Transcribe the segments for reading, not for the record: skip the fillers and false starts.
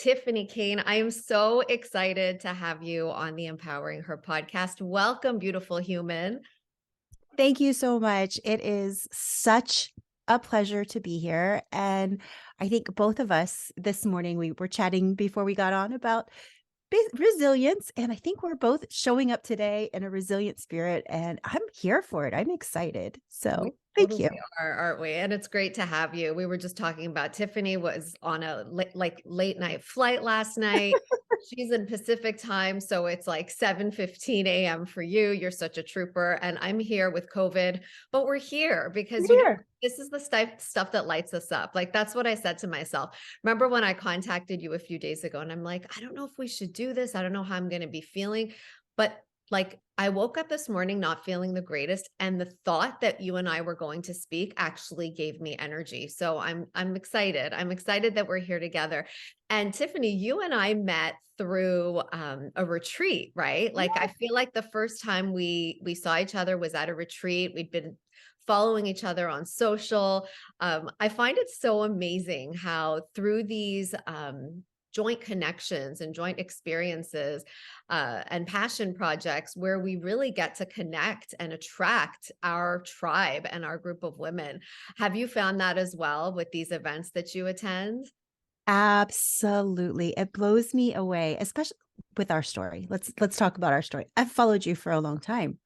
Tiphany Kane. I am so excited to have you on the Empowering Her podcast. Welcome, beautiful human. Thank you so much. It is such a pleasure to be here. And I think both of us this morning, we were chatting before we got on about resilience. And I think we're both showing up today in a resilient spirit. And I'm here for it. I'm excited. We So thank totally you. are, aren't we? And it's great to have you. We were just talking about Tiphany was on a late night flight last night. She's in Pacific time, so it's like 7:15 a.m. for you. You're such a trooper. And I'm here with COVID, but we're here because Here. this is the stuff that lights us up. Like that's what I said to myself. Remember when I contacted you a few days ago and I'm like, I don't know if we should do this. I don't know how I'm going to be feeling, but like I woke up this morning not feeling the greatest, and the thought that you and I were going to speak actually gave me energy. So I'm excited. I'm excited that we're here together. And Tiphany, you and I met through a retreat, right? Like I feel like the first time we saw each other was at a retreat. We'd been following each other on social. I find it so amazing how through these joint connections and joint experiences and passion projects where we really get to connect and attract our tribe and our group of women. Have you found that as well with these events that you attend? Absolutely. It blows me away, especially with our story. Let's talk about our story. I've followed you for a long time.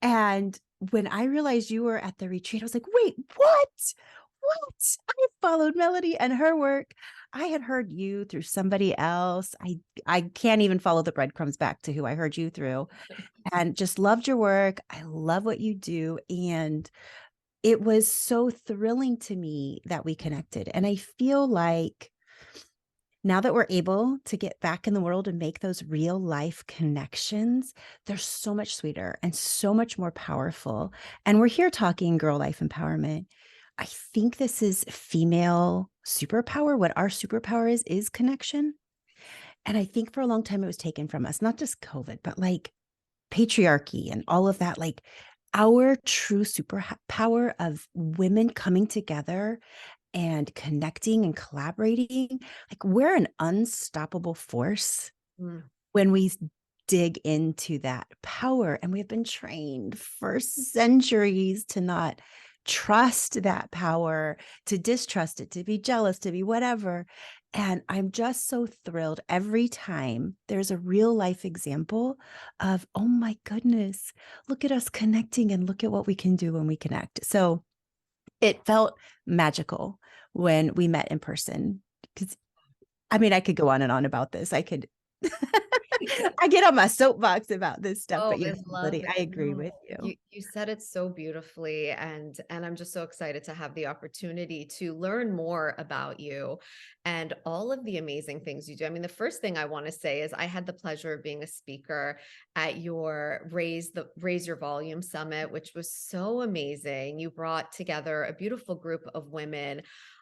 And when I realized you were at the retreat, I was like, wait, what? What? I followed Melody and her work. I had heard you through somebody else. I can't even follow the breadcrumbs back to who I heard you through, and just loved your work. I love what you do. And it was so thrilling to me that we connected. And I feel like now that we're able to get back in the world and make those real life connections, they're so much sweeter and so much more powerful. And we're here talking girl life empowerment. I think this is female superpower. What our superpower is connection. And I think for a long time it was taken from us, not just COVID, but like patriarchy and all of that. Like our true superpower of women coming together and connecting and collaborating, like we're an unstoppable force Mm. when we dig into that power. And we've been trained for centuries to not trust that power, to distrust it, to be jealous, to be whatever. And I'm just so thrilled every time there's a real life example of, oh my goodness, look at us connecting and look at what we can do when we connect. So it felt magical when we met in person. Because I mean, I could go on and on about this. I could I get on my soapbox about this stuff, Oh, but yeah, I love Melody, it. I agree No, with you. you said it so beautifully, and I'm just so excited to have the opportunity to learn more about you and all of the amazing things you do. I mean, the first thing I want to say is I had the pleasure of being a speaker at your Raise Your Volume Summit, which was so amazing. You brought together a beautiful group of women.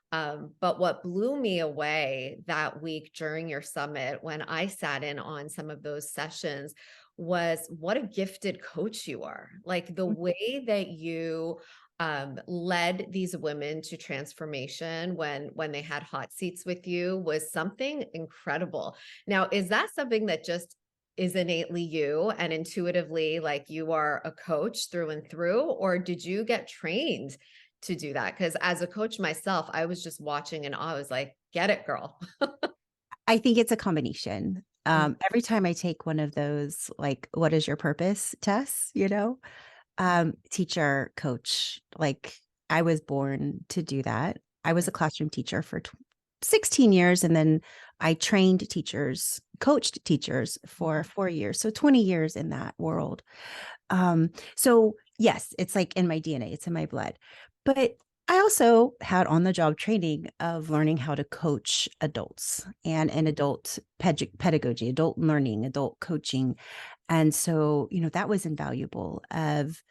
But what blew me away that week during your summit, when I sat in on some of those sessions, was what a gifted coach you are. Like the way that you led these women to transformation when they had hot seats with you was something incredible. Now, is that something that just is innately you and intuitively like you are a coach through and through, or did you get trained to do that? Because as a coach myself, I was just watching and I was like, get it, girl. I think it's a combination. Mm. Every time I take one of those, like, what is your purpose tests, teacher, coach, like I was born to do that. I was a classroom teacher for 16 years. And then I trained teachers, coached teachers for 4 years. So 20 years in that world. So yes, it's like in my DNA, it's in my blood. But I also had on the job training of learning how to coach adults and an adult pedagogy, adult learning, adult coaching. And so, that was invaluable of,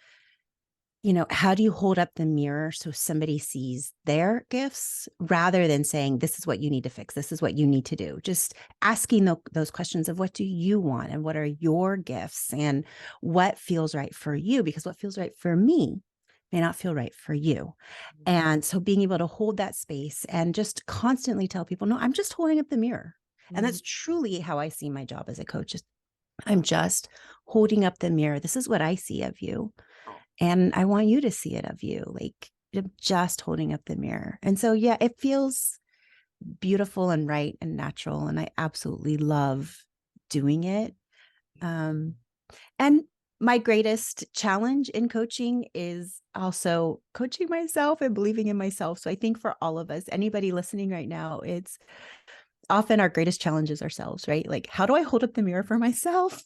how do you hold up the mirror so somebody sees their gifts rather than saying, this is what you need to fix, this is what you need to do? Just asking those questions of what do you want and what are your gifts and what feels right for you? Because what feels right for me may not feel right for you. And so being able to hold that space and just constantly tell people, no, I'm just holding up the mirror. And that's truly how I see my job as a coach. I'm just holding up the mirror. This is what I see of you. And I want you to see it of you. Like, I'm just holding up the mirror. And so, yeah, it feels beautiful and right and natural. And I absolutely love doing it. And my greatest challenge in coaching is also coaching myself and believing in myself. So I think for all of us, anybody listening right now, it's often our greatest challenge is ourselves, right? Like, how do I hold up the mirror for myself?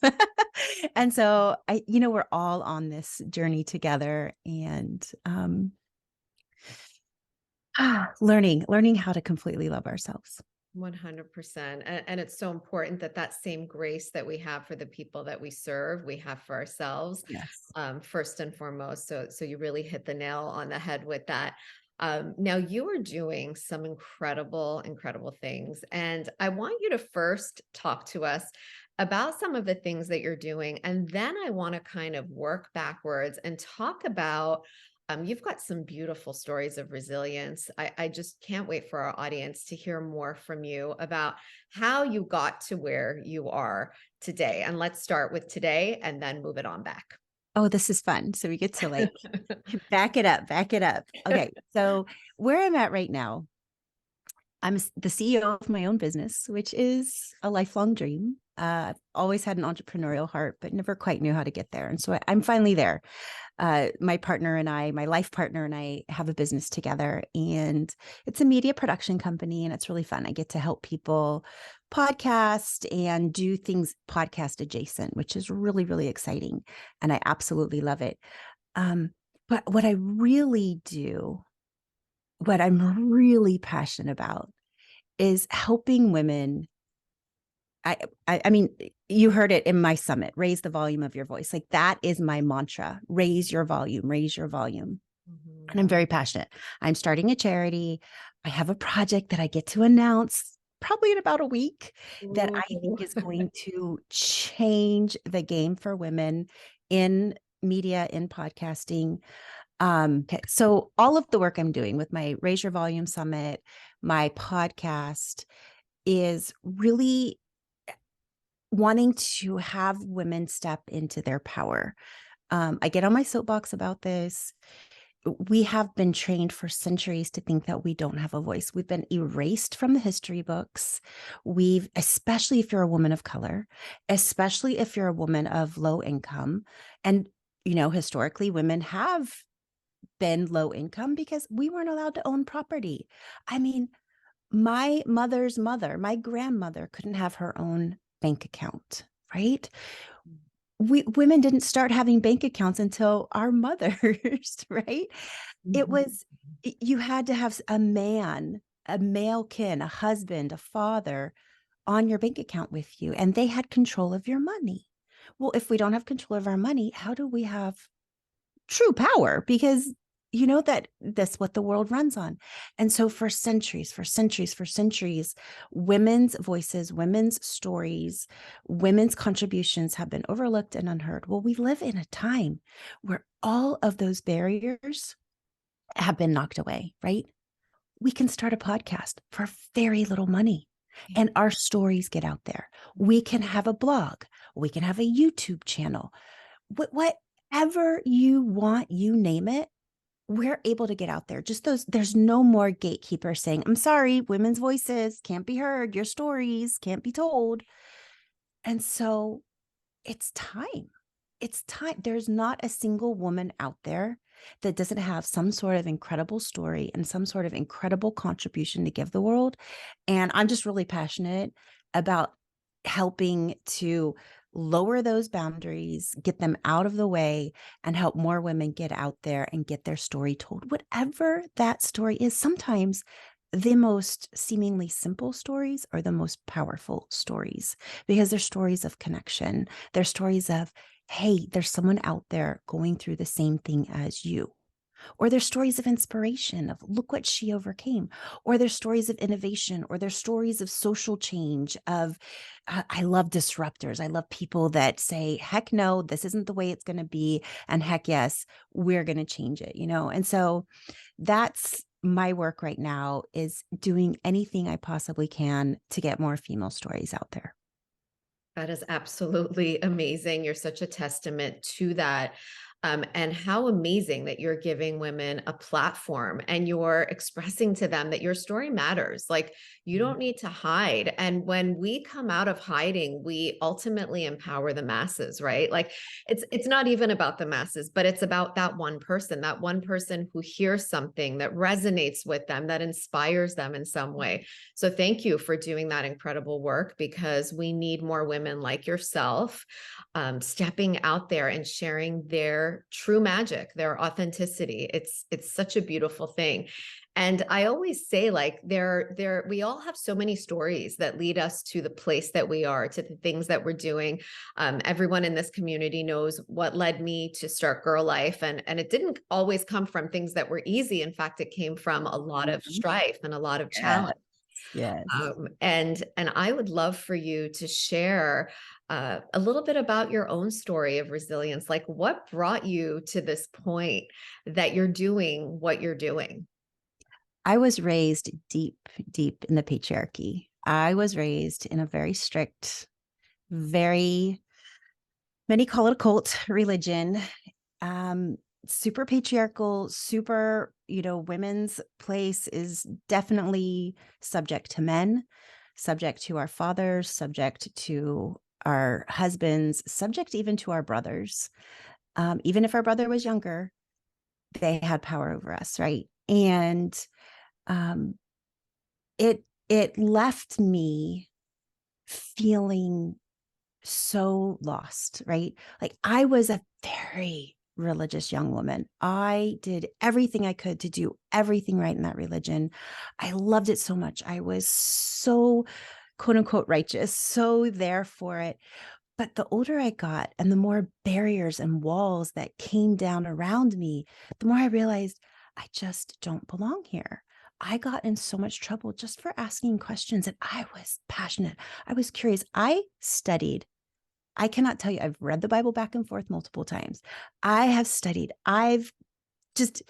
And so we're all on this journey together, and learning how to completely love ourselves. 100%. And it's so important that that same grace that we have for the people that we serve, we have for ourselves, Yes. first and foremost. So you really hit the nail on the head with that. Now you are doing some incredible things. And I want you to first talk to us about some of the things that you're doing. And then I want to kind of work backwards and talk about you've got some beautiful stories of resilience. I just can't wait for our audience to hear more from you about how you got to where you are today. And let's start with today and then move it on back. Oh, this is fun. So we get to like back it up, back it up. Okay. So where I'm at right now, I'm the CEO of my own business, which is a lifelong dream. I've always had an entrepreneurial heart, but never quite knew how to get there. And so I'm finally there. My partner and I, my life partner and I have a business together, and it's a media production company, and it's really fun. I get to help people podcast and do things podcast adjacent, which is really, really exciting. And I absolutely love it. But what I really do, what I'm really passionate about is helping women. I mean, you heard it in my summit, raise the volume of your voice. Like, that is my mantra, raise your volume, raise your volume. Mhm. And I'm very passionate. I'm starting a charity. I have a project that I get to announce probably in about a week that I Ooh. think is going to change the game for women in media, in podcasting. Okay, so all of the work I'm doing with my Raise Your Volume Summit, my podcast, is really wanting to have women step into their power. I get on my soapbox about this. We have been trained for centuries to think that we don't have a voice. We've been erased from the history books. Especially if you're a woman of color, especially if you're a woman of low income. And, historically, women have been low income because we weren't allowed to own property. I mean, my mother's mother, my grandmother, couldn't have her own bank account, right? Women didn't start having bank accounts until our mothers, right? It Mhm. was, you had to have a man, a male kin, a husband, a father on your bank account with you, and they had control of your money. Well, if we don't have control of our money, how do we have true power? Because that's what the world runs on. And so for centuries, women's voices, women's stories, women's contributions have been overlooked and unheard. Well, we live in a time where all of those barriers have been knocked away, right? We can start a podcast for very little money, and our stories get out there. We can have a blog, we can have a YouTube channel, whatever you want, you name it, we're able to get out there. Just there's no more gatekeepers saying, I'm sorry, women's voices can't be heard, your stories can't be told. And so it's time. It's time. There's not a single woman out there that doesn't have some sort of incredible story and some sort of incredible contribution to give the world. And I'm just really passionate about helping to lower those boundaries, get them out of the way, and help more women get out there and get their story told. Whatever that story is, sometimes the most seemingly simple stories are the most powerful stories because they're stories of connection. They're stories of, hey, there's someone out there going through the same thing as you. Or there's stories of inspiration of look what she overcame. Or there's stories of innovation, or there's stories of social change of, I love disruptors. I love people that say, heck no, this isn't the way it's going to be. And heck yes, we're going to change it, And so that's my work right now is doing anything I possibly can to get more female stories out there. That is absolutely amazing. You're such a testament to that. And how amazing that you're giving women a platform and you're expressing to them that your story matters. Like, you Mhm. don't need to hide. And when we come out of hiding, we ultimately empower the masses, right? Like, it's not even about the masses, but it's about that one person who hears something that resonates with them, that inspires them in some way. So thank you for doing that incredible work, because we need more women like yourself, stepping out there and sharing their true magic, their authenticity. It's such a beautiful thing. And I always say, like, we all have so many stories that lead us to the place that we are, to the things that we're doing. Everyone in this community knows what led me to start GiRLiFE, and it didn't always come from things that were easy. In fact, it came from a lot of Mhm. strife and a lot of challenge. Yes, yes. And I would love for you to share a little bit about your own story of resilience. Like, what brought you to this point that you're doing what you're doing? I was raised deep, deep in the patriarchy. I was raised in a very strict, very, many call it a cult religion, um, super patriarchal, super, women's place is definitely subject to men, subject to our fathers, subject to our husbands, subject even to our brothers. Even if our brother was younger, they had power over us, right? And um, it left me feeling so lost, right? Like, I was a very religious young woman. I did everything I could to do everything right in that religion. I loved it so much. I was so quote unquote righteous, so there for it. But the older I got and the more barriers and walls that came down around me, the more I realized I just don't belong here. I got in so much trouble just for asking questions, and I was passionate. I was curious. I studied. I cannot tell you, I've read the Bible back and forth multiple times. I have studied. I've just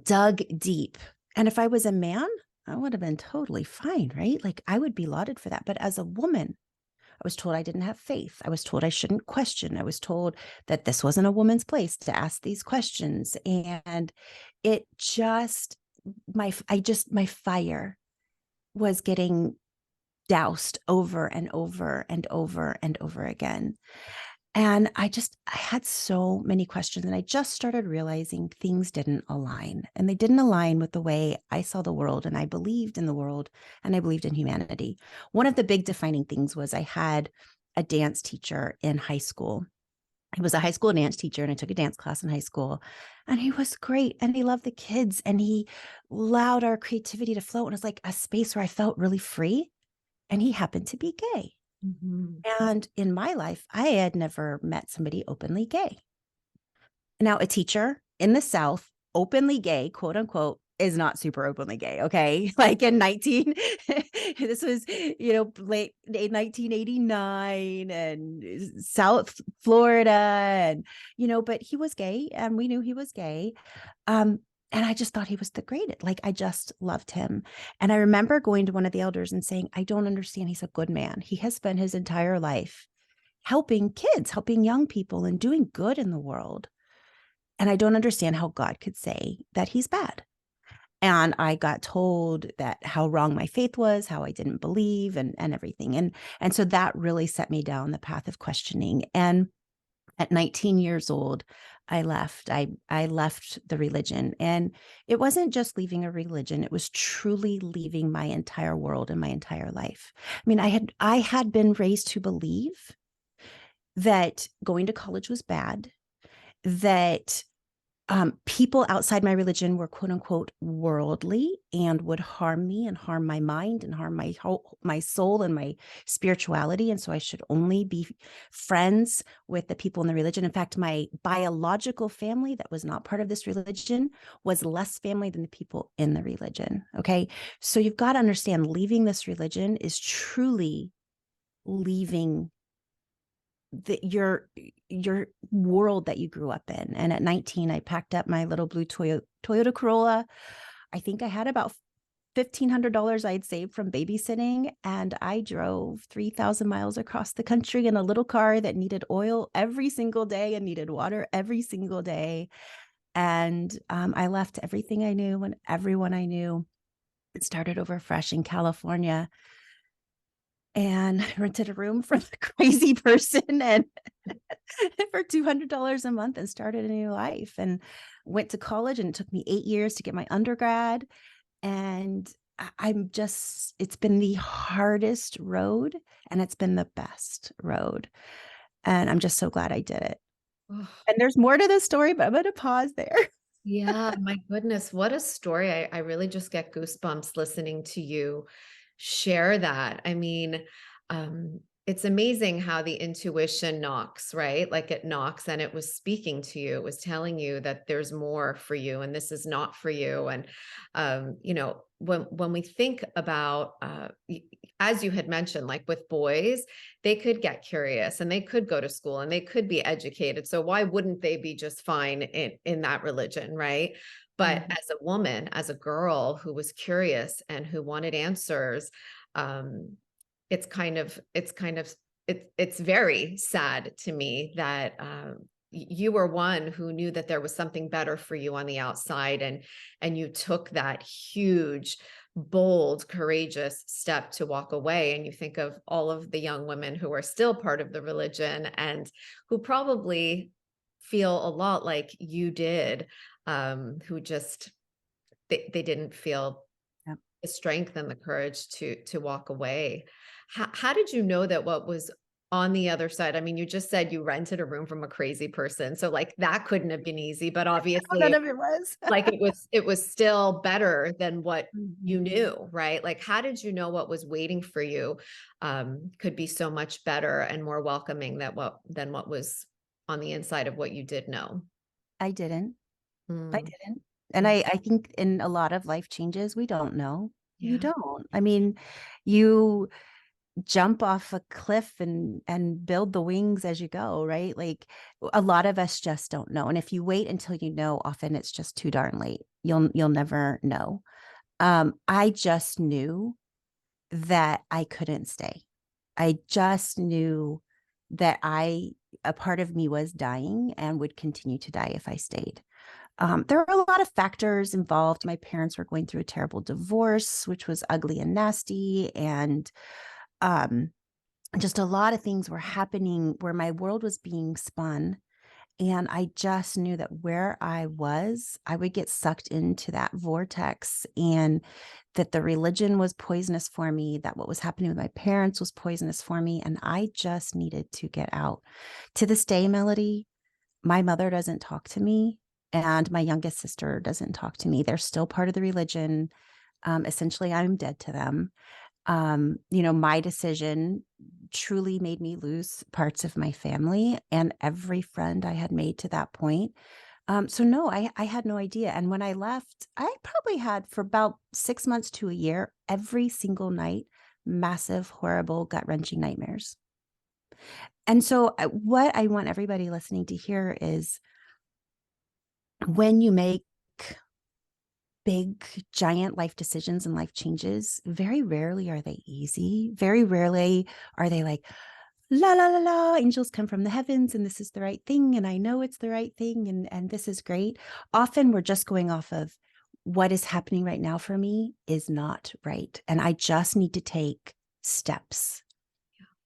dug deep. And if I was a man, I would have been totally fine, right? Like, I would be lauded for that. But as a woman, I was told I didn't have faith. I was told I shouldn't question. I was told that this wasn't a woman's place to ask these questions. And it just, my fire was getting doused over and over and over and over again. And I had so many questions, and I just started realizing things didn't align, and they didn't align with the way I saw the world, and I believed in the world, and I believed in humanity. One of the big defining things was I had a dance teacher in high school. He was a high school dance teacher, and I took a dance class in high school, and he was great, and he loved the kids, and he allowed our creativity to flow. And it was like a space where I felt really free, and he happened to be gay. Mhm. And in my life, I had never met somebody openly gay. Now, a teacher in the South, openly gay, quote unquote, is not super openly gay. Okay. Like in 19, this was, late 1989 and South Florida. And, but he was gay and we knew he was gay. Um, and I just thought he was the greatest. Like, I just loved him. And I remember going to one of the elders and saying, I don't understand. He's a good man. He has spent his entire life helping kids, helping young people, and doing good in the world. And I don't understand how God could say that he's bad. And I got told that how wrong my faith was, how I didn't believe and everything. And so that really set me down the path of questioning. And at 19 years old, I left. I left the religion. And it wasn't just leaving a religion, it was truly leaving my entire world and my entire life. I mean, I had been raised to believe that going to college was bad, that people outside my religion were quote unquote worldly and would harm me and harm my mind and harm my soul and my spirituality. And so I should only be friends with the people in the religion. In fact, my biological family that was not part of this religion was less family than the people in the religion. Okay. So you've got to understand, leaving this religion is truly leaving your world that you grew up in. And at 19, I packed up my little blue Toyota Corolla. I think I had about $1,500 I'd saved from babysitting, and I drove 3,000 miles across the country in a little car that needed oil every single day and needed water every single day. And I left everything I knew and everyone I knew and started over fresh in California, and rented a room from a crazy person and for $200 a month, and started a new life, and went to college, and it took me 8 years to get my undergrad. And I'm just, it's been the hardest road and it's been the best road. And I'm just so glad I did it. And there's more to this story, but I'm going to pause there. Yeah, my goodness, what a story. I really just get goosebumps listening to you share that. I mean, it's amazing how the intuition knocks, right? Like it knocks and it was speaking to you. It was telling you that there's more for you and this is not for you. And when we think about as you had mentioned, like with boys, they could get curious and they could go to school and they could be educated. So why wouldn't they be just fine in that religion, right? But Mhm. as a woman, as a girl who was curious and who wanted answers, um, it's very sad to me that you were one who knew that there was something better for you on the outside, and you took that huge, bold, courageous step to walk away. And you think of all of the young women who are still part of the religion and who probably feel a lot like you did, who just they didn't feel Yep. the strength and the courage to walk away. How did you know that what was on the other side? I mean, you just said you rented a room from a crazy person, so like that couldn't have been easy, but Oh, none obviously of it was. like it was still better than what you Mhm. knew, right? Like how did you know what was waiting for you could be so much better and more welcoming than what was on the inside of what you did know? I didn't. I Mm, didn't. And mm, I think in a lot of life changes, we don't know. You yeah. don't. I mean, you jump off a cliff and build the wings as you go, right? Like a lot of us just don't know. And if you wait until you know, often it's just too darn late. You'll never know. I just knew that I couldn't stay. I just knew that a part of me was dying and would continue to die if I stayed. There were a lot of factors involved. My parents were going through a terrible divorce, which was ugly and nasty. And um, just a lot of things were happening where my world was being spun. And I just knew that where I was, I would get sucked into that vortex, and that the religion was poisonous for me, that what was happening with my parents was poisonous for me. And I just needed to get out. To this day, Melody, my mother doesn't talk to me, and my youngest sister doesn't talk to me. They're still part of the religion. Essentially, I'm dead to them. My decision truly made me lose parts of my family and every friend I had made to that point. So no, I had no idea. And when I left, I probably had for about 6 months to a year, every single night, massive, horrible, gut wrenching nightmares. And so, what I want everybody listening to hear is when you make big, giant life decisions and life changes, very rarely are they easy. Very rarely are they like, la, la, la, la, angels come from the heavens and this is the right thing. And I know it's the right thing. And this is great. Often we're just going off of what is happening right now for me is not right. And I just need to take steps.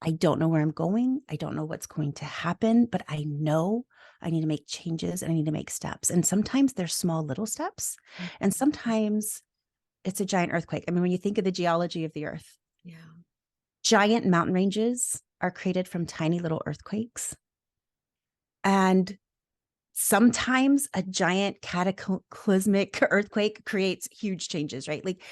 I don't know where I'm going. I don't know what's going to happen, but I know I need to make changes and I need to make steps. And sometimes they're small little steps, and sometimes it's a giant earthquake. I mean, when you think of the geology of the earth, Yeah. giant mountain ranges are created from tiny little earthquakes. And sometimes a giant cataclysmic earthquake creates huge changes, right? Like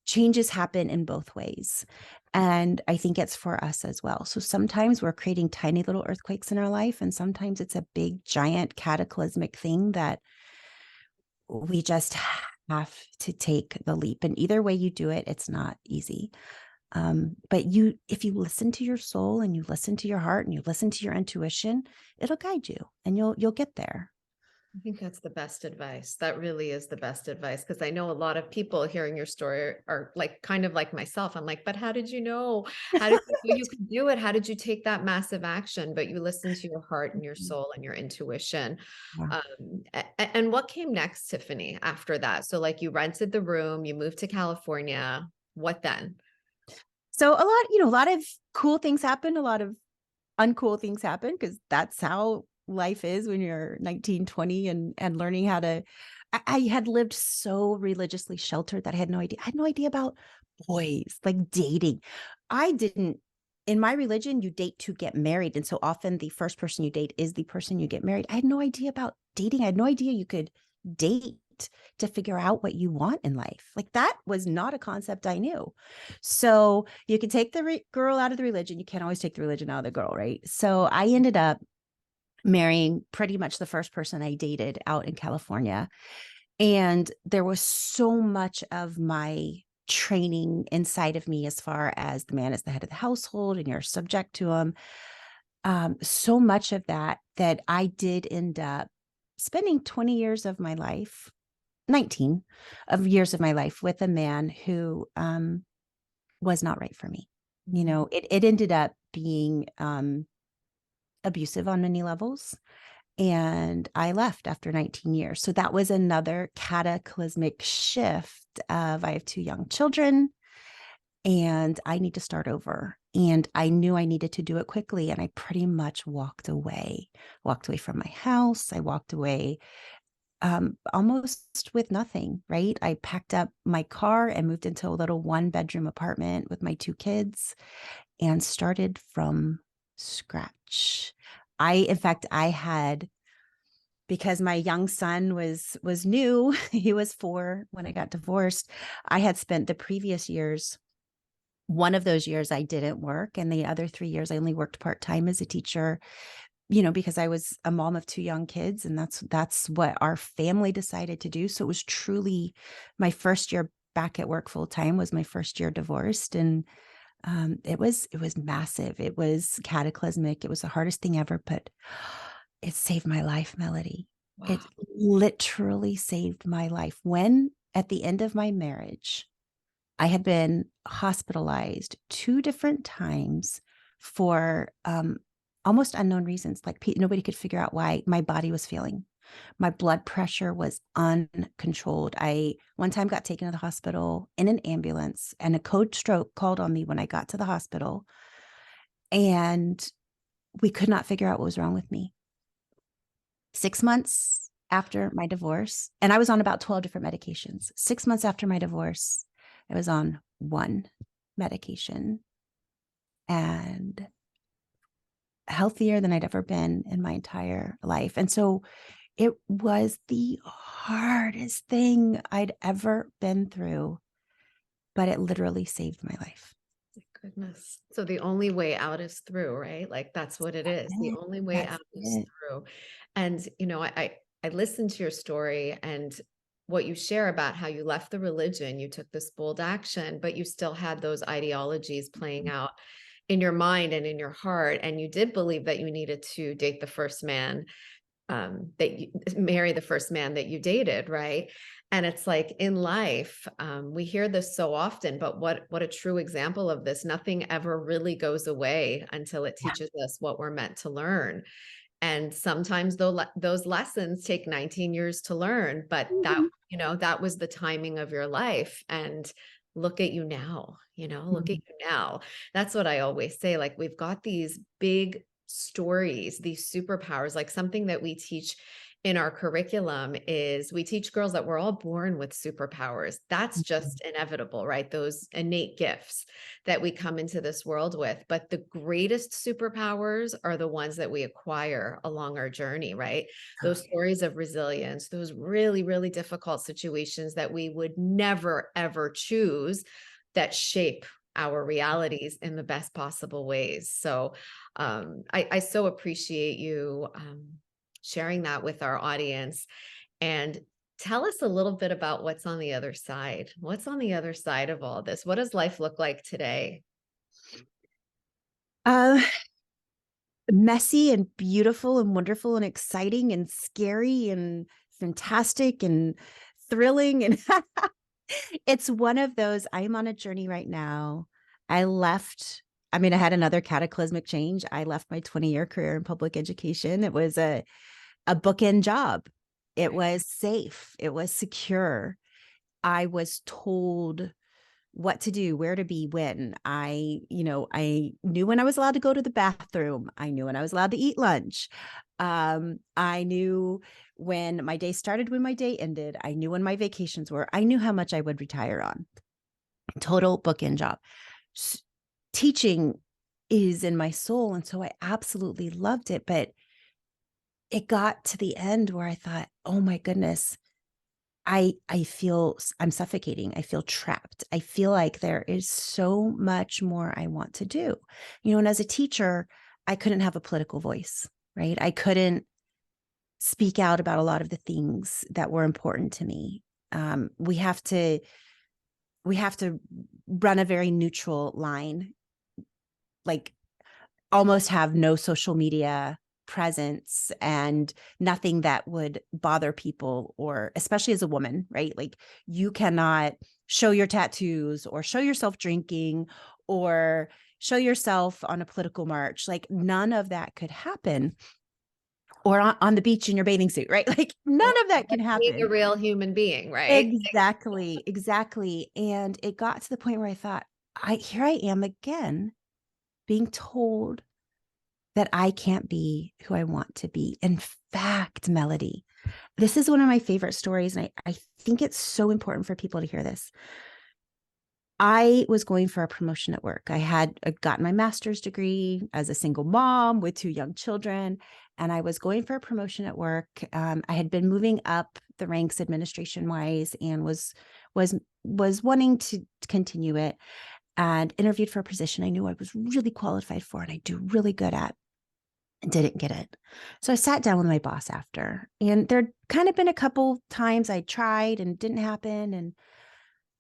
changes happen in both ways. And I think it's for us as well. So sometimes we're creating tiny little earthquakes in our life, and sometimes it's a big, giant, cataclysmic thing that we just have to take the leap. And either way you do it, it's not easy. But if you listen to your soul and you listen to your heart and you listen to your intuition, it'll guide you and you'll get there. I think that's the best advice. That really is the best advice, because I know a lot of people hearing your story are like kind of like myself. I'm like, but how did you know? How did you know you could do it? How did you take that massive action? But you listened to your heart and your Mhm. soul and your intuition. Yeah. And what came next, Tiphany, after that? So like you rented the room, you moved to California. What then? So a lot, a lot of cool things happen, a lot of uncool things happen because that's how life is when you're 19, 20, and learning how to. I had lived so religiously sheltered that I had no idea. I had no idea about boys, like dating. I didn't in my religion, you date to get married. And so often the first person you date is the person you get married. I had no idea about dating. I had no idea you could date to figure out what you want in life. Like that was not a concept I knew. So you can take the girl out of the religion. You can't always take the religion out of the girl, right? So I ended up marrying pretty much the first person I dated out in California. And there was so much of my training inside of me as far as the man is the head of the household and you're subject to him. So much of that I did end up spending 20 years of my life, 19 of years of my life with a man who was not right for me. It ended up being abusive on many levels. And I left after 19 years. So that was another cataclysmic shift of I have two young children and I need to start over. And I knew I needed to do it quickly. And I pretty much walked away from my house. I walked away almost with nothing, right? I packed up my car and moved into a little 1-bedroom apartment with my two kids and started from scratch. In fact, I had because my young son was new, he was 4 when I got divorced. I had spent the previous years, one of those years I didn't work, and the other 3 years I only worked part-time as a teacher, because I was a mom of 2 young kids, and that's what our family decided to do. So it was truly my first year back at work full time was my first year divorced, and it was massive. It was cataclysmic. It was the hardest thing ever, but it saved my life, Melody. It Wow. literally saved my life. When at the end of my marriage, I had been hospitalized 2 different times for almost unknown reasons. Like nobody could figure out why my body was failing. My blood pressure was uncontrolled. I one time got taken to the hospital in an ambulance, and a code stroke called on me when I got to the hospital. And we could not figure out what was wrong with me. 6 months after my divorce, and I was on about 12 different medications. 6 months after my divorce, I was on one medication and healthier than I'd ever been in my entire life. And so it was the hardest thing I'd ever been through, but it literally saved my life. Goodness. So the only way out is through, right? Like that's what it is. The only way That's out is it. through. And I listened to your story and what you share about how you left the religion, you took this bold action, but you still had those ideologies playing out in your mind and in your heart. And you did believe that you needed to date the first man, that you marry the first man that you dated, right? And it's like in life, we hear this so often, but what a true example of this. Nothing ever really goes away until it Yeah. teaches us what we're meant to learn. And sometimes those lessons take 19 years to learn, but Mhm. that was the timing of your life. And look at you now, look at Mhm. you now. That's what I always say. Like we've got these big stories, these superpowers, like something that we teach in our curriculum is we teach girls that we're all born with superpowers. That's Mhm. just inevitable, right? Those innate gifts that we come into this world with. But the greatest superpowers are the ones that we acquire along our journey, right? Oh, Those stories of resilience, those really, really difficult situations that we would never, ever choose that shape our realities in the best possible ways. So I so appreciate you sharing that with our audience. And tell us a little bit about what's on the other side. What's on the other side of all this? What does life look like today? yeah. messy and beautiful and wonderful and exciting and scary and fantastic and thrilling. And it's one of those, I'm on a journey right now. I had another cataclysmic change. I left my 20-year career in public education. It was a bookend job. It was safe. It was secure. I was told what to do, where to be, when. I knew when I was allowed to go to the bathroom. I knew when I was allowed to eat lunch. I knew when my day started, when my day ended. I knew when my vacations were. I knew how much I would retire on. Total bookend job. Teaching is in my soul. And so I absolutely loved it. But it got to the end where I thought, oh my goodness, I feel I'm suffocating. I feel trapped. I feel like there is so much more I want to do. And as a teacher, I couldn't have a political voice, right? I couldn't speak out about a lot of the things that were important to me. We have to run a very neutral line, like almost have no social media presence and nothing that would bother people, or especially as a woman, right? Like you cannot show your tattoos or show yourself drinking or show yourself on a political march. Like none of that could happen. Or on the beach in your bathing suit, right? Like none of that can Like being a happen. real human being, right? Exactly. Exactly. And it got to the point where I thought, here I am again being told that I can't be who I want to be. In fact, Melody, this is one of my favorite stories. And I think it's so important for people to hear this. I was going for a promotion at work. I had gotten my master's degree as a single mom with 2 young children, and I was going for a promotion at work. I had been moving up the ranks administration wise, and was wanting to continue it, and interviewed for a position I knew I was really qualified for and I do really good at. Didn't get it. So I sat down with my boss after, and there'd kind of been a couple times I tried and didn't happen. And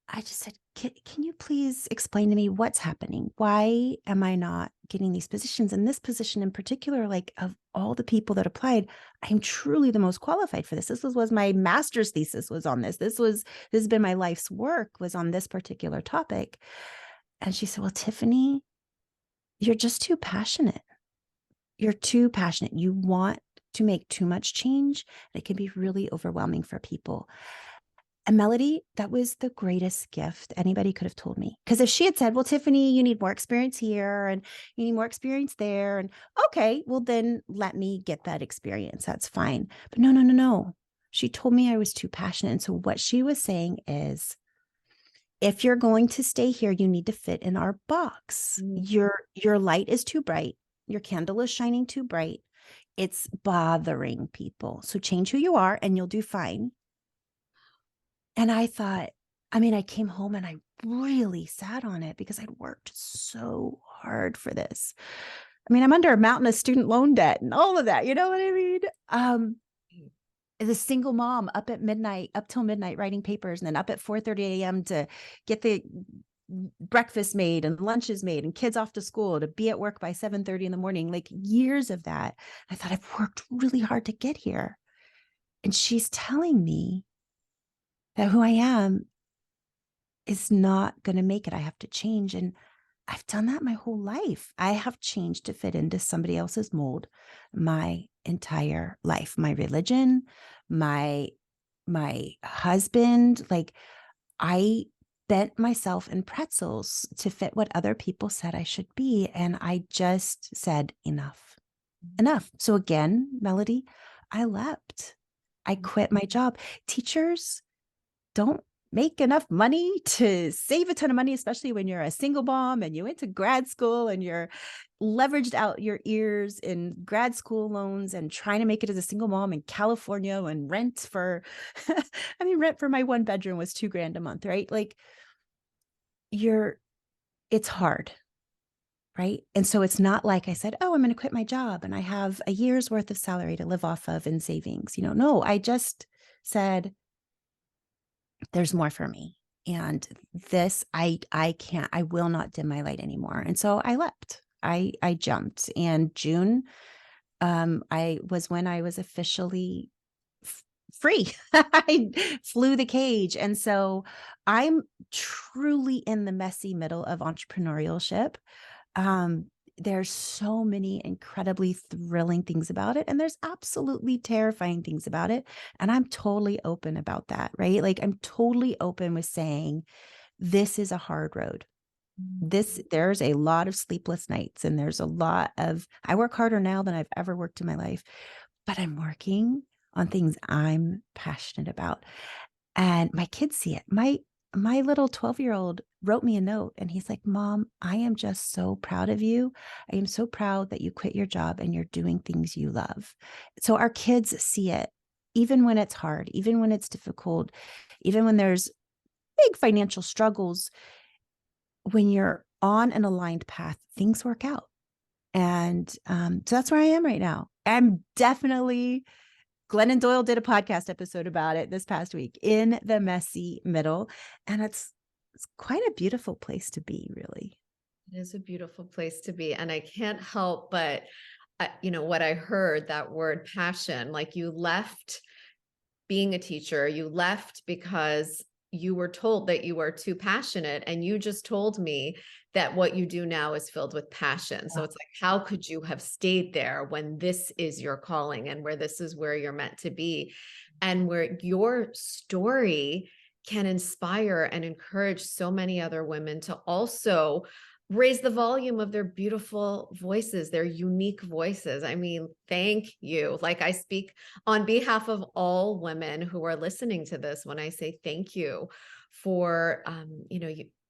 I just said, can you please explain to me what's happening? Why am I not getting these positions? And this position in particular, like of all the people that applied, I'm truly the most qualified for this. This was my master's thesis was on this. This has been my life's work was on this particular topic. And she said, well, Tiphany, you're just too passionate. You're too passionate. You want to make too much change. It can be really overwhelming for people. And Melody, that was the greatest gift anybody could have told me. Because if she had said, well, Tiphany, you need more experience here and you need more experience there. And okay, well, then let me get that experience. That's fine. But no. She told me I was too passionate. And so what she was saying is, if you're going to stay here, you need to fit in our box. Your light is too bright. Your candle is shining too bright. It's bothering people. So change who you are and you'll do fine. And I thought, I came home and I really sat on it because I'd worked so hard for this. I'm under a mountain of student loan debt and all of that. You know what I mean? As a single mom up till midnight writing papers, and then up at 4:30 a.m. to get the breakfast made and lunches made and kids off to school, to be at work by 7:30 in the morning, like years of that. I thought, I've worked really hard to get here. And she's telling me that who I am is not going to make it. I have to change. And I've done that my whole life. I have changed to fit into somebody else's mold my entire life. My religion, my husband, like I bent myself in pretzels to fit what other people said I should be. And I just said, enough. So again, Melody, I leapt. I quit my job. Teachers don't make enough money to save a ton of money, especially when you're a single mom and you went to grad school and you're leveraged out your ears in grad school loans and trying to make it as a single mom in California, and rent for, rent for my 1 bedroom was $2,000 a month, right? Like it's hard. Right. And so it's not like I said, oh, I'm going to quit my job and I have a year's worth of salary to live off of in savings. No, I just said, there's more for me. And this, I will not dim my light anymore. And so I leapt. I jumped. And June I was when I was officially free. I flew the cage. And so I'm truly in the messy middle of entrepreneurship. Um, there's so many incredibly thrilling things about it, and there's absolutely terrifying things about it. And I'm totally open about that, right? Like I'm totally open with saying this is a hard road. There's a lot of sleepless nights, and there's a lot of, I work harder now than I've ever worked in my life, but I'm working on things I'm passionate about. And my kids see it. My little 12-year-old wrote me a note and he's like, "Mom, I am just so proud of you. I am so proud that you quit your job and you're doing things you love." So our kids see it, even when it's hard, even when it's difficult, even when there's big financial struggles. When you're on an aligned path, things work out. And so that's where I am right now. I'm definitely, Glennon Doyle did a podcast episode about it this past week, in the messy middle. And it's quite a beautiful place to be, really. It is a beautiful place to be. And I can't help but, what I heard, that word passion, like you left being a teacher, you left because you were told that you were too passionate. And you just told me that what you do now is filled with passion. So it's like, how could you have stayed there when this is your calling and where this is where you're meant to be? And where your story can inspire and encourage so many other women to also raise the volume of their beautiful voices, their unique voices. I mean, thank you. Like I speak on behalf of all women who are listening to this when I say thank you for,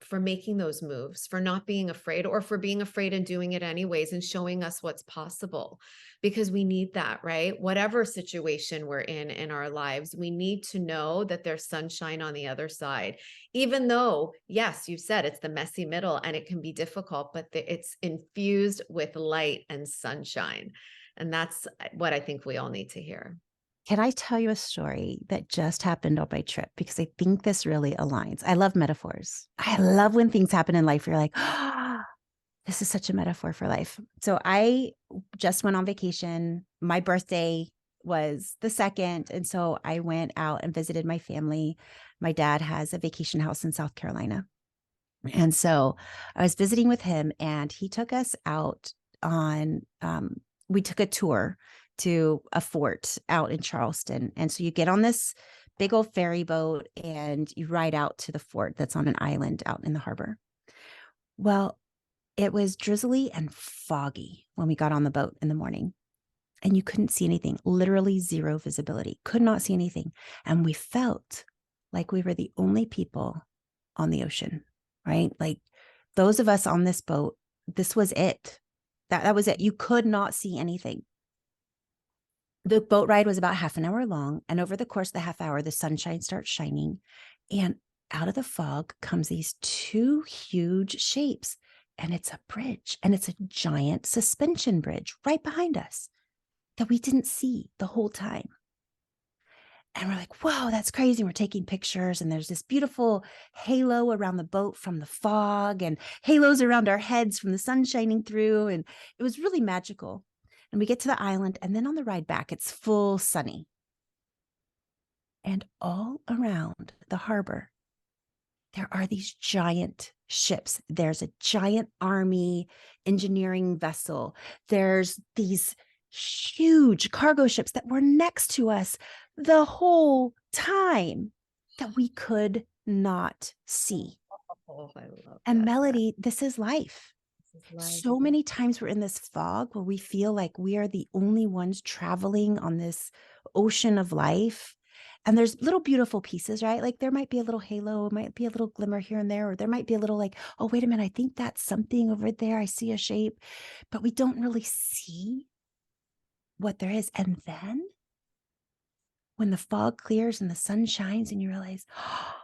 for making those moves, for not being afraid, or for being afraid and doing it anyways and showing us what's possible, because we need that, right? Whatever situation we're in our lives, we need to know that there's sunshine on the other side. Even though, yes, you said it's the messy middle and it can be difficult, but it's infused with light and sunshine. And that's what I think we all need to hear. Can I tell you a story that just happened on my trip? Because I think this really aligns. I love metaphors. I love when things happen in life where you're like, oh, this is such a metaphor for life. So I just went on vacation. My birthday was the 2nd. And so I went out and visited my family. My dad has a vacation house in South Carolina. And so I was visiting with him, and he took us out on, we took a tour to a fort out in Charleston. And so you get on this big old ferry boat and you ride out to the fort that's on an island out in the harbor. Well, it was drizzly and foggy when we got on the boat in the morning, and you couldn't see anything, literally zero visibility, could not see anything. And we felt like we were the only people on the ocean, right? Like those of us on this boat, this was it. That was it. You could not see anything. The boat ride was about half an hour long. And over the course of the half hour, the sunshine starts shining. And out of the fog comes these 2 huge shapes. And it's a bridge. And it's a giant suspension bridge right behind us that we didn't see the whole time. And we're like, whoa, that's crazy. And we're taking pictures, and there's this beautiful halo around the boat from the fog, and halos around our heads from the sun shining through. And it was really magical. And we get to the island, and then on the ride back, it's full sunny. And all around the harbor, there are these giant ships. There's a giant army engineering vessel. There's these huge cargo ships that were next to us the whole time that we could not see. Oh, I love And that. Melody, this is life. This is life. So many times we're in this fog where we feel like we are the only ones traveling on this ocean of life. And there's little beautiful pieces, right? Like there might be a little halo, might be a little glimmer here and there, or there might be a little like, oh, wait a minute, I think that's something over there. I see a shape, but we don't really see what there is. And then when the fog clears and the sun shines and you realize, oh,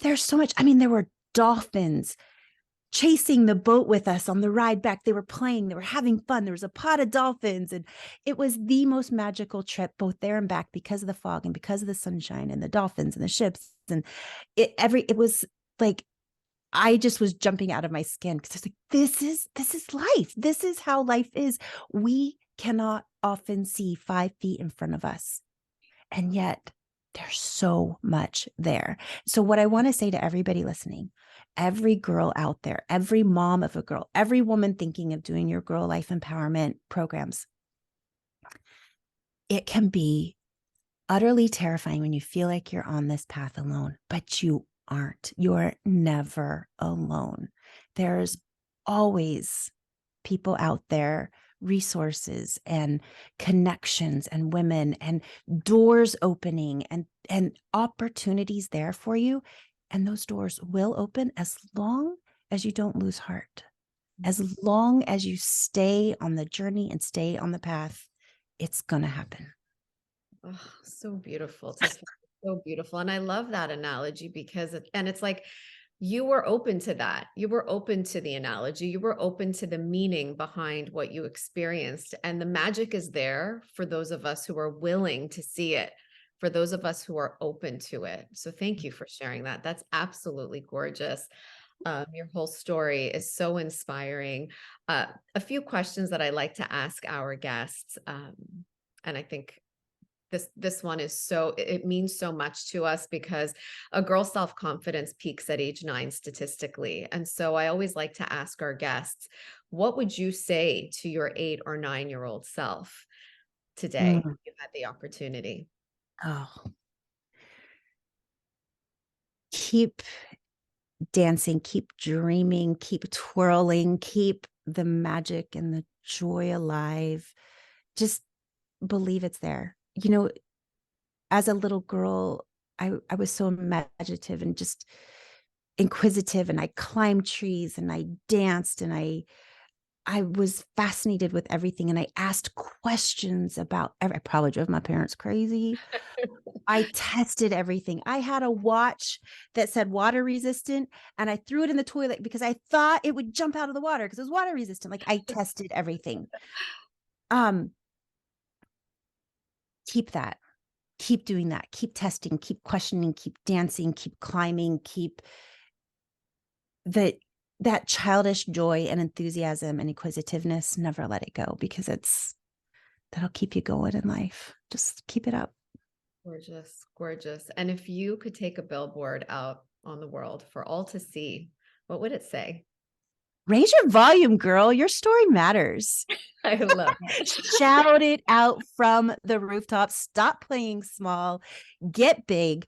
there's so much. I mean, there were dolphins chasing the boat with us on the ride back. They were playing, they were having fun. There was a pod of dolphins, and it was the most magical trip, both there and back, because of the fog and because of the sunshine and the dolphins and the ships. And it was like, I just was jumping out of my skin because it's like, this is life. This is how life is. We cannot often see 5 feet in front of us. And yet there's so much there. So what I want to say to everybody listening, every girl out there, every mom of a girl, every woman thinking of doing your GiRLiFE empowerment programs, it can be utterly terrifying when you feel like you're on this path alone, but you aren't. You're never alone. There's always people out there, resources and connections and women and doors opening and opportunities there for you. And those doors will open as long as you don't lose heart. As long as you stay on the journey and stay on the path, it's going to happen. Oh, so beautiful. So beautiful. And I love that analogy because it's like you were open to that. You were open to the analogy. You were open to the meaning behind what you experienced. And the magic is there for those of us who are willing to see it, for those of us who are open to it. So thank you for sharing that. That's absolutely gorgeous. Your whole story is so inspiring. A few questions that I like to ask our guests. And I think this one is it means so much to us because a girl's self-confidence peaks at age 9 statistically. And so I always like to ask our guests, what would you say to your 8 or 9-year-old self today if you had the opportunity? Oh, keep dancing, keep dreaming, keep twirling, keep the magic and the joy alive. Just believe it's there. As a little girl, I was so imaginative and just inquisitive, and I climbed trees and I danced and I was fascinated with everything, and I asked questions about I probably drove my parents crazy. I tested everything. I had a watch that said water resistant, and I threw it in the toilet because I thought it would jump out of the water because it was water resistant. Like, I tested everything. Keep that. Keep doing that. Keep testing, keep questioning, keep dancing, keep climbing, keep that childish joy and enthusiasm and inquisitiveness. Never let it go, because that'll keep you going in life. Just keep it up. Gorgeous, gorgeous. And if you could take a billboard out on the world for all to see, what would it say? Raise your volume, girl. Your story matters. I love it. Shout it out from the rooftop. Stop playing small. Get big.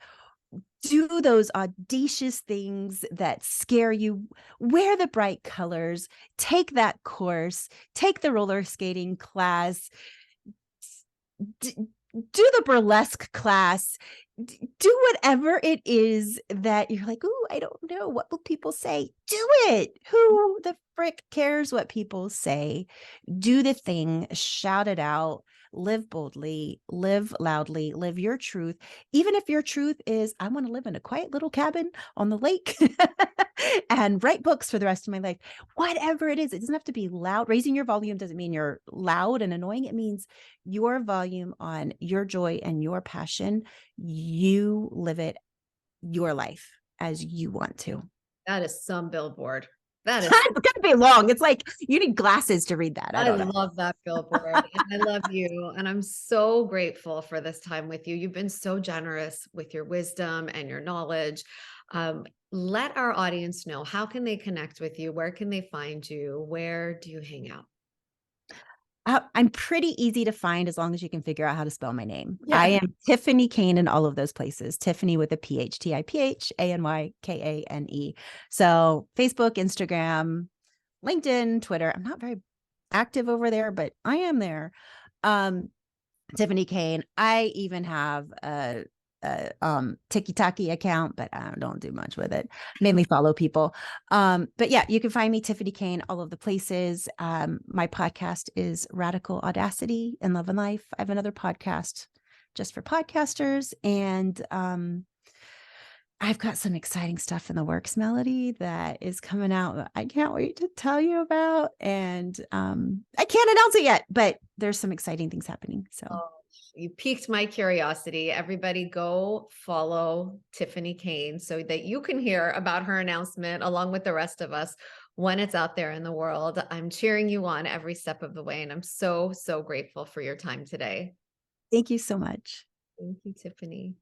Do those audacious things that scare you. Wear the bright colors. Take that course. Take the roller skating class. Do the burlesque class. Do whatever it is that you're like, ooh, I don't know. What will people say? Do it. Who the frick cares what people say? Do the thing, shout it out, live boldly, live loudly, live your truth. Even if your truth is, I want to live in a quiet little cabin on the lake and write books for the rest of my life. Whatever it is, it doesn't have to be loud. Raising your volume doesn't mean you're loud and annoying. It means your volume on your joy and your passion. You live it, your life, as you want to. That is some billboard. That is It's gonna be long. It's like you need glasses to read that. I don't know. love that billboard. And I love you. And I'm so grateful for this time with you. You've been so generous with your wisdom and your knowledge. Let our audience know, how can they connect with you? Where can they find you? Where do you hang out? I'm pretty easy to find as long as you can figure out how to spell my name. Yeah. I am Tiphany Kane in all of those places. Tiphany with a PH, TIPHANYKANE. So Facebook, Instagram, LinkedIn, Twitter. I'm not very active over there, but I am there. Tiphany Kane. I even have a TikTok account, but I don't do much with it. Mainly follow people. But yeah, you can find me, Tiphany Kane, all of the places. My podcast is Radical Audacity in Love and Life. I have another podcast just for podcasters, and I've got some exciting stuff in the works, Melody, that is coming out that I can't wait to tell you about. And I can't announce it yet, but there's some exciting things happening. So You piqued my curiosity. Everybody go follow Tiphany Kane so that you can hear about her announcement along with the rest of us when it's out there in the world. I'm cheering you on every step of the way, and I'm so, so grateful for your time today. Thank you so much. Thank you, Tiphany.